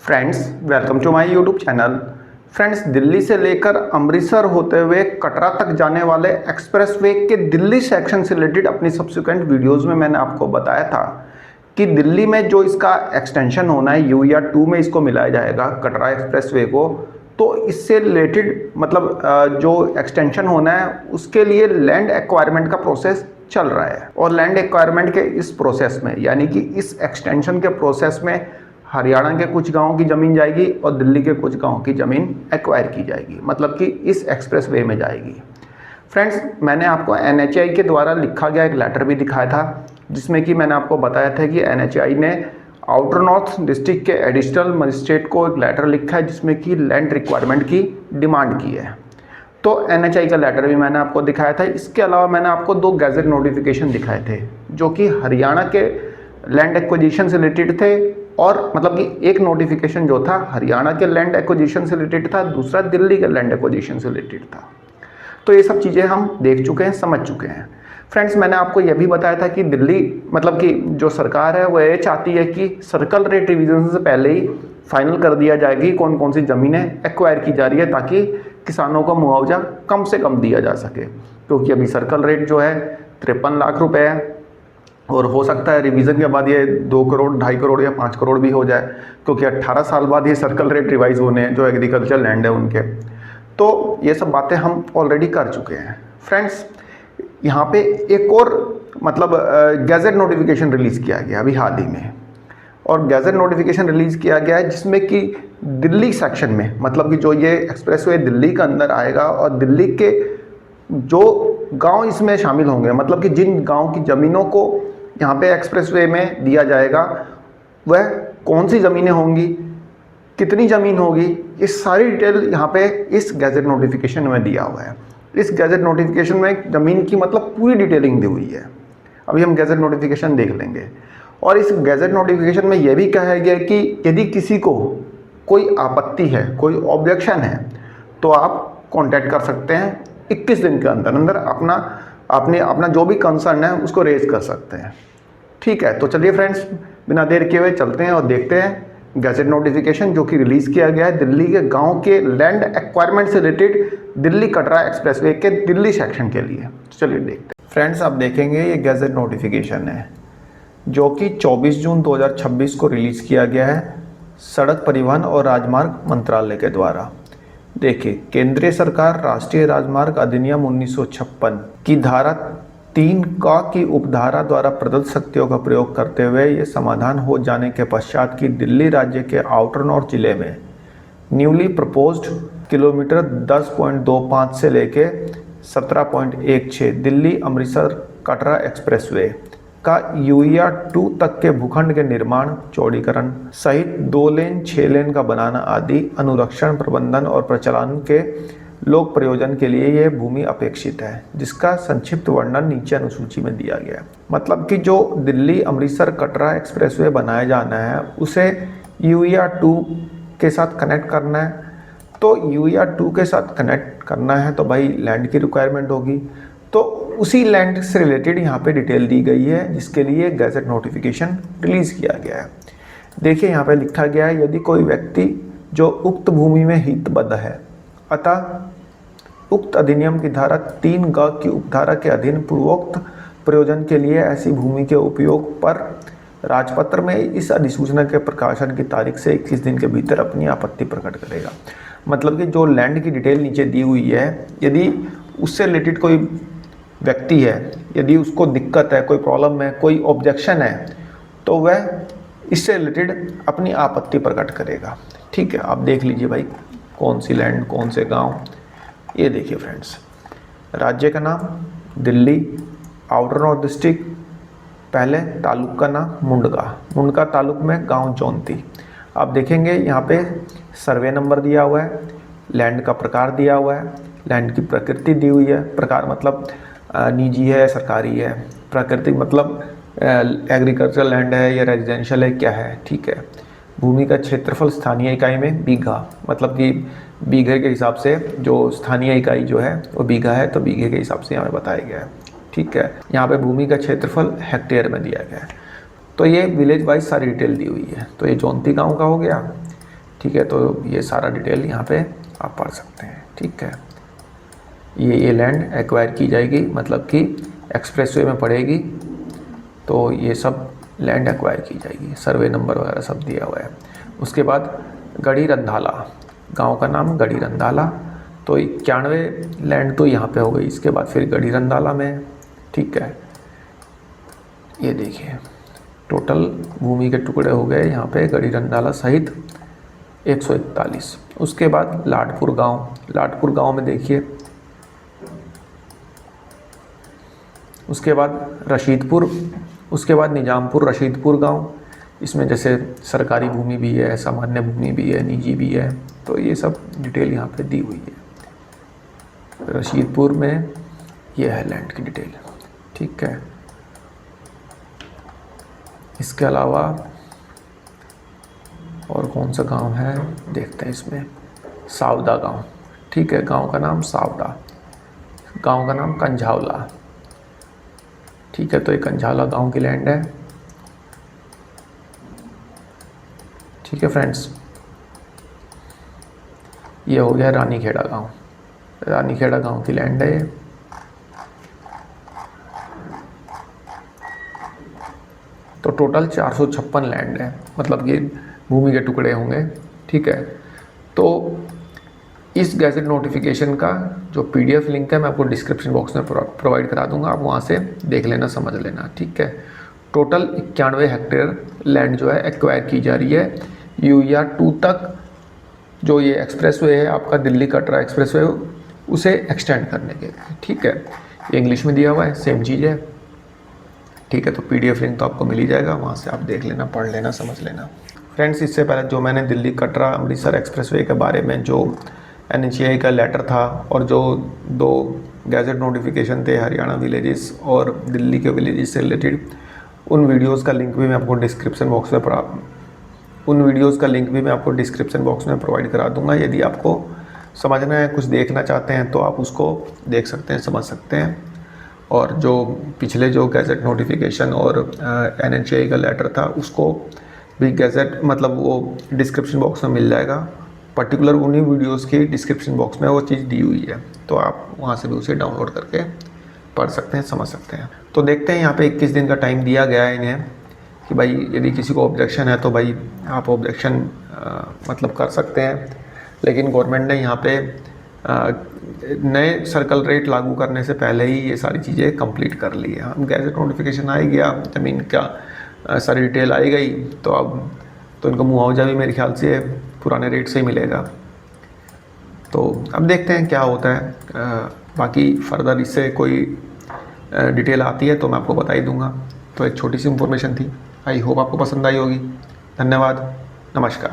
Friends, welcome to my YouTube channel. Friends, Delhi से लेकर अमृतसर होते हुए कटरा तक जाने वाले एक्सप्रेसवे के दिल्ली सेक्शन से रिलेटेड अपनी सब्सिक्वेंट वीडियोस में मैंने आपको बताया था कि दिल्ली में जो इसका एक्सटेंशन होना है यू या 2 में इसको मिलाया जाएगा कटरा एक्सप्रेसवे को। तो इससे रिलेटेड मतलब जो एक्सटेंशन होना है उसके लिए लैंड एक्वायरमेंट का प्रोसेस चल रहा है और लैंड एक्वायरमेंट के इस प्रोसेस में यानी कि इस एक्सटेंशन के प्रोसेस में हरियाणा के कुछ गांवों की ज़मीन जाएगी और दिल्ली के कुछ गांवों की ज़मीन एक्वायर की जाएगी, मतलब कि इस एक्सप्रेस वे में जाएगी। फ्रेंड्स, मैंने आपको एनएचएआई के द्वारा लिखा गया एक लेटर भी दिखाया था जिसमें कि मैंने आपको बताया था कि एनएचएआई ने आउटर नॉर्थ डिस्ट्रिक्ट के एडिशनल मजिस्ट्रेट को एक लेटर लिखा है जिसमें कि लैंड रिक्वायरमेंट की डिमांड की है। तो एनएचएआई का लेटर भी मैंने आपको दिखाया था। इसके अलावा मैंने आपको 2 गैजेट नोटिफिकेशन दिखाए थे जो कि हरियाणा के लैंड एक्विजिशन से रिलेटेड थे और मतलब कि एक नोटिफिकेशन जो था हरियाणा के लैंड एक्विजिशन से रिलेटेड था, दूसरा दिल्ली के लैंड एक्विजिशन से रिलेटेड था। तो ये सब चीज़ें हम देख चुके हैं, समझ चुके हैं। फ्रेंड्स, मैंने आपको यह भी बताया था कि दिल्ली मतलब कि जो सरकार है वो ये चाहती है कि सर्कल रेट रिवीजन से पहले ही फाइनल कर दिया जाए कि कौन कौन सी ज़मीनें एक्वायर की जा रही है ताकि किसानों को मुआवजा कम से कम दिया जा सके, क्योंकि अभी सर्कल रेट जो है 53 लाख रुपए है और हो सकता है रिवीजन के बाद ये 2 करोड़ 2.5 करोड़ या 5 करोड़ भी हो जाए, क्योंकि 18 साल बाद ये सर्कल रेट रिवाइज होने हैं जो एग्रीकल्चर लैंड है उनके। तो ये सब बातें हम ऑलरेडी कर चुके हैं। फ्रेंड्स, यहाँ पे एक और मतलब गैजेट नोटिफिकेशन रिलीज़ किया गया अभी हाल ही में, और गैजेट नोटिफिकेशन रिलीज़ किया गया है जिसमें कि दिल्ली सेक्शन में मतलब कि जो ये एक्सप्रेसवे दिल्ली के अंदर आएगा और दिल्ली के जो गांव इसमें शामिल होंगे, मतलब कि जिन गांव की ज़मीनों को यहाँ पे एक्सप्रेसवे में दिया जाएगा वह कौन सी ज़मीनें होंगी, कितनी ज़मीन होगी, ये सारी डिटेल यहाँ पे इस गैजेट नोटिफिकेशन में दिया हुआ है। इस गैजेट नोटिफिकेशन में ज़मीन की मतलब पूरी डिटेलिंग दी हुई है। अभी हम गैजेट नोटिफिकेशन देख लेंगे और इस गैजेट नोटिफिकेशन में यह भी कहा गया कि यदि किसी को कोई आपत्ति है, कोई ऑब्जेक्शन है, तो आप कॉन्टैक्ट कर सकते हैं 21 दिन के अंदर अंदर अपना जो भी कंसर्न है उसको रेज कर सकते हैं। ठीक है, तो चलिए फ्रेंड्स, बिना देर किए हुए चलते हैं और देखते हैं गैजेट नोटिफिकेशन जो कि रिलीज़ किया गया है दिल्ली के गांव के लैंड एक्वायरमेंट से रिलेटेड दिल्ली कटरा एक्सप्रेसवे के दिल्ली सेक्शन के लिए। चलिए देखते हैं। फ्रेंड्स, आप देखेंगे ये गैजेट नोटिफिकेशन है जो कि 24 जून 2026 को रिलीज़ किया गया है सड़क परिवहन और राजमार्ग मंत्रालय के द्वारा। देखिए, केंद्रीय सरकार राष्ट्रीय राजमार्ग अधिनियम 1956 की धारा 3 का की उपधारा द्वारा प्रदत्त शक्तियों का प्रयोग करते हुए ये समाधान हो जाने के पश्चात की दिल्ली राज्य के आउटर नॉर्थ जिले में न्यूली प्रपोज्ड किलोमीटर 10.25 से लेके 17.16 दिल्ली अमृतसर कटरा एक्सप्रेसवे का यूया 2 तक के भूखंड के निर्माण, चौड़ीकरण सहित 2 लेन 6 लेन का बनाना आदि अनुरक्षण, प्रबंधन और प्रचालन के लोक प्रयोजन के लिए यह भूमि अपेक्षित है, जिसका संक्षिप्त वर्णन नीचे अनुसूची में दिया गया है। मतलब कि जो दिल्ली अमृतसर कटरा एक्सप्रेसवे बनाया जाना है उसे यूया 2 के साथ कनेक्ट करना है। तो यूया 2 के साथ कनेक्ट करना है तो भाई लैंड की रिक्वायरमेंट होगी, तो उसी लैंड से रिलेटेड यहाँ पे डिटेल दी गई है जिसके लिए गैजेट नोटिफिकेशन रिलीज़ किया गया है। देखिए, यहाँ पे लिखा गया है, यदि कोई व्यक्ति जो उक्त भूमि में हितबद्ध है अतः उक्त अधिनियम की धारा 3 ग की उपधारा के अधीन पूर्वोक्त प्रयोजन के लिए ऐसी भूमि के उपयोग पर राजपत्र में इस अधिसूचना के प्रकाशन की तारीख से 21 दिन के भीतर अपनी आपत्ति प्रकट करेगा। मतलब कि जो लैंड की डिटेल नीचे दी हुई है, यदि उससे रिलेटेड कोई व्यक्ति है, यदि उसको दिक्कत है, कोई प्रॉब्लम है, कोई ऑब्जेक्शन है, तो वह इससे रिलेटेड अपनी आपत्ति प्रकट करेगा। ठीक है, आप देख लीजिए भाई कौन सी लैंड, कौन से गांव। ये देखिए फ्रेंड्स, राज्य का नाम दिल्ली, आउटर नॉर्थ डिस्ट्रिक्ट, पहले तालुक का नाम मुंडका तालुक में गांव जौनती। आप देखेंगे यहाँ पे सर्वे नंबर दिया हुआ है, लैंड का प्रकार दिया हुआ है, लैंड की प्रकृति दी हुई है, प्रकार मतलब निजी है, सरकारी है, प्राकृतिक मतलब एग्रीकल्चर लैंड है या रेजिडेंशियल है, क्या है। ठीक है, भूमि का क्षेत्रफल स्थानीय इकाई में बीघा, मतलब कि बीघे के हिसाब से जो स्थानीय इकाई जो है वो बीघा है, तो बीघे के हिसाब से यहाँ पे बताया गया है। ठीक है, यहाँ पे भूमि का क्षेत्रफल हेक्टेयर में दिया गया है। तो ये विलेज वाइज सारी डिटेल दी हुई है। तो ये जौनती गांव का हो गया। ठीक है, तो ये सारा डिटेल यहाँ पे आप पढ़ सकते हैं। ठीक है, ये लैंड एक्वायर की जाएगी, मतलब कि एक्सप्रेसवे में पड़ेगी, तो ये सब लैंड एक्वायर की जाएगी, सर्वे नंबर वगैरह सब दिया हुआ है। उसके बाद गढ़ी रंधाला, गांव का नाम गढ़ी रंधाला, तो 91 लैंड तो यहाँ पे हो गई। इसके बाद फिर गढ़ी रंधाला में, ठीक है, ये देखिए टोटल भूमि के टुकड़े हो गए यहाँ पे गढ़ी रंधाला सहित 141। उसके बाद लाडपुर गांव में देखिए, उसके बाद रशीदपुर, उसके बाद निजामपुर रशीदपुर गांव। इसमें जैसे सरकारी भूमि भी है, सामान्य भूमि भी है, निजी भी है, तो ये सब डिटेल यहाँ पे दी हुई है। रशीदपुर में ये है लैंड की डिटेल। ठीक है, इसके अलावा और कौन सा गांव है देखते हैं इसमें, सावदा गांव। ठीक है, गांव का नाम सावदा, गांव का नाम कंझावला। ठीक है, तो ये कंझावला गांव की लैंड है। ठीक है फ्रेंड्स, ये हो गया रानीखेड़ा गांव, रानीखेड़ा गांव की लैंड है ये। तो टोटल 456 लैंड है, मतलब ये भूमि के टुकड़े होंगे। ठीक है, तो इस गैजेट नोटिफिकेशन का जो PDF लिंक है मैं आपको डिस्क्रिप्शन बॉक्स में प्रोवाइड करा दूंगा, आप वहाँ से देख लेना, समझ लेना। ठीक है, टोटल 91 हेक्टेयर लैंड जो है एक्वायर की जा रही है UER 2 तक। जो ये एक्सप्रेसवे है आपका दिल्ली कटरा एक्सप्रेसवे, उसे एक्सटेंड करने के लिए। ठीक है, ये इंग्लिश में दिया हुआ है, सेम चीज़ है। ठीक है, तो PDF लिंक तो आपको मिल ही जाएगा, वहाँ से आप देख लेना, पढ़ लेना, समझ लेना। फ्रेंड्स, इससे पहले जो मैंने दिल्ली कटरा अमृतसर एक्सप्रेसवे के बारे में जो NHAI का लेटर था और जो 2 गैजेट नोटिफिकेशन थे हरियाणा विलेजेस और दिल्ली के विलेजेस से रिलेटेड, उन वीडियोज़ का लिंक भी मैं आपको डिस्क्रिप्शन बॉक्स में प्रोवाइड करा दूंगा। यदि आपको समझना है, कुछ देखना चाहते हैं, तो आप उसको देख सकते हैं, समझ सकते हैं। और जो पिछले जो गैजेट नोटिफिकेशन और NHAI का लेटर था, उसको भी गैजेट मतलब वो डिस्क्रिप्शन बॉक्स में मिल जाएगा। पर्टिकुलर उन्हीं वीडियोस की डिस्क्रिप्शन बॉक्स में वो चीज़ दी हुई है, तो आप वहाँ से भी उसे डाउनलोड करके पढ़ सकते हैं, समझ सकते हैं। तो देखते हैं, यहाँ पे 21 दिन का टाइम दिया गया है इन्हें कि भाई यदि किसी को ऑब्जेक्शन है तो भाई आप ऑब्जेक्शन मतलब कर सकते हैं। लेकिन गवर्नमेंट ने यहाँ पे नए सर्कल रेट लागू करने से पहले ही ये सारी चीज़ें कंप्लीट कर ली है। हम गैजेट नोटिफिकेशन आ गया, ज़मीन का सारी डिटेल आई गई, तो अब तो इनको मुआवजा भी मेरे ख्याल से पुराने रेट से ही मिलेगा। तो अब देखते हैं क्या होता है। बाकी फर्दर इससे कोई डिटेल आती है तो मैं आपको बता ही दूंगा। तो एक छोटी सी इन्फॉर्मेशन थी, आई होप आपको पसंद आई होगी। धन्यवाद, नमस्कार।